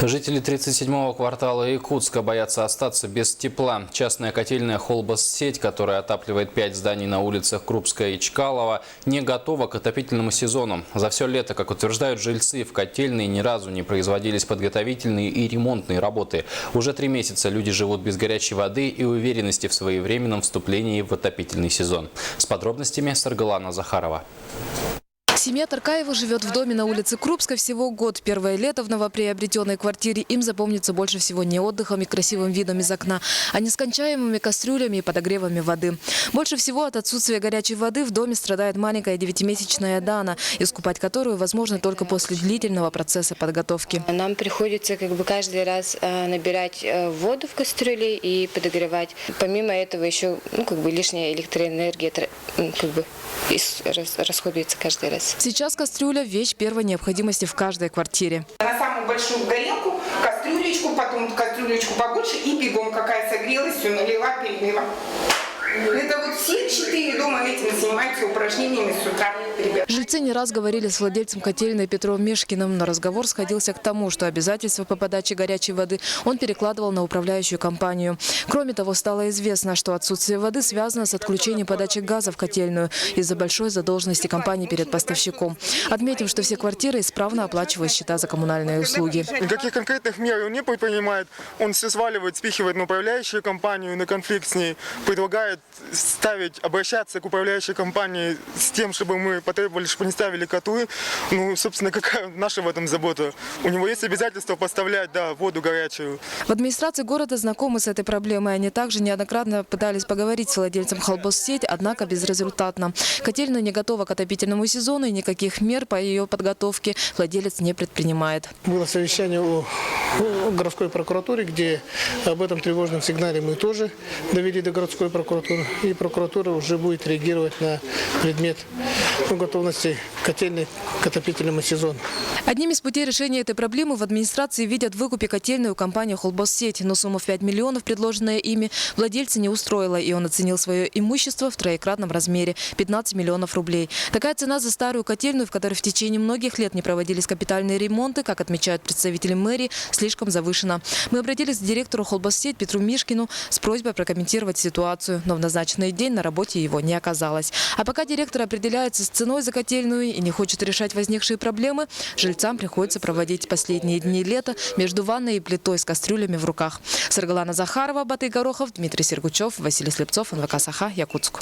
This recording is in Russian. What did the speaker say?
Жители 37-го квартала Якутска боятся остаться без тепла. Частная котельная «Холбоссеть», которая отапливает 5 зданий на улицах Крупская и Чкалова, не готова к отопительному сезону. За все лето, как утверждают жильцы, в котельной ни разу не производились подготовительные и ремонтные работы. Уже 3 месяца люди живут без горячей воды и уверенности в своевременном вступлении в отопительный сезон. С подробностями Саргалана Захарова. Семья Таркаева живет в доме на улице Крупской всего год. Первое лето в новоприобретенной квартире им запомнится больше всего не отдыхом и красивым видом из окна, а нескончаемыми кастрюлями и подогревами воды. Больше всего от отсутствия горячей воды в доме страдает маленькая 9-месячная Дана, искупать которую возможно только после длительного процесса подготовки. Нам приходится каждый раз набирать воду в кастрюле и подогревать. Помимо этого еще лишняя электроэнергия расходуется каждый раз. Сейчас кастрюля – вещь первой необходимости в каждой квартире. На самую большую горелку, кастрюлечку, потом кастрюлечку побольше и бегом, какая согрелась, все налила, перелила. Это вот все 4 дома этим занимаются упражнениями с утра. Жильцы не раз говорили с владельцем котельной Петром Мишкиным, но разговор сходился к тому, что обязательства по подаче горячей воды он перекладывал на управляющую компанию. Кроме того, стало известно, что отсутствие воды связано с отключением подачи газа в котельную из-за большой задолженности компании перед поставщиком. Отметим, что все квартиры исправно оплачивают счета за коммунальные услуги. Никаких конкретных мер он не предпринимает. Он все сваливает, спихивает на управляющую компанию, на конфликт с ней, предлагает обращаться к управляющей компании с тем, чтобы мы потребовали, чтобы они ставили котлы. Собственно, какая наша в этом забота? У него есть обязательство поставлять, воду горячую. В администрации города знакомы с этой проблемой. Они также неоднократно пытались поговорить с владельцем «Холбоссеть», однако безрезультатно. Котельная не готова к отопительному сезону, и никаких мер по ее подготовке владелец не предпринимает. Было совещание у городской прокуратуры, где об этом тревожном сигнале мы тоже довели до городской прокуратуры. И прокуратура уже будет реагировать на предмет готовности котельной к отопительному сезону. Одним из путей решения этой проблемы в администрации видят в выкупе котельную компанию «Холбоссеть». Но сумма в 5 миллионов, предложенная ими, владельца не устроила, и он оценил свое имущество в троекратном размере – 15 миллионов рублей. Такая цена за старую котельную, в которой в течение многих лет не проводились капитальные ремонты, как отмечают представители мэрии, слишком завышена. Мы обратились к директору «Холбоссеть» Петру Мишкину с просьбой прокомментировать ситуацию, но в назначенный день на работе его не оказалось. А пока директор определяется с ценой за котельную и не хочет решать возникшие проблемы, жильцам приходится проводить последние дни лета между ванной и плитой с кастрюлями в руках. Саргалана Захарова, Батый Горохов, Дмитрий Сергучев, Василий Слепцов, НВК Саха, Якутск.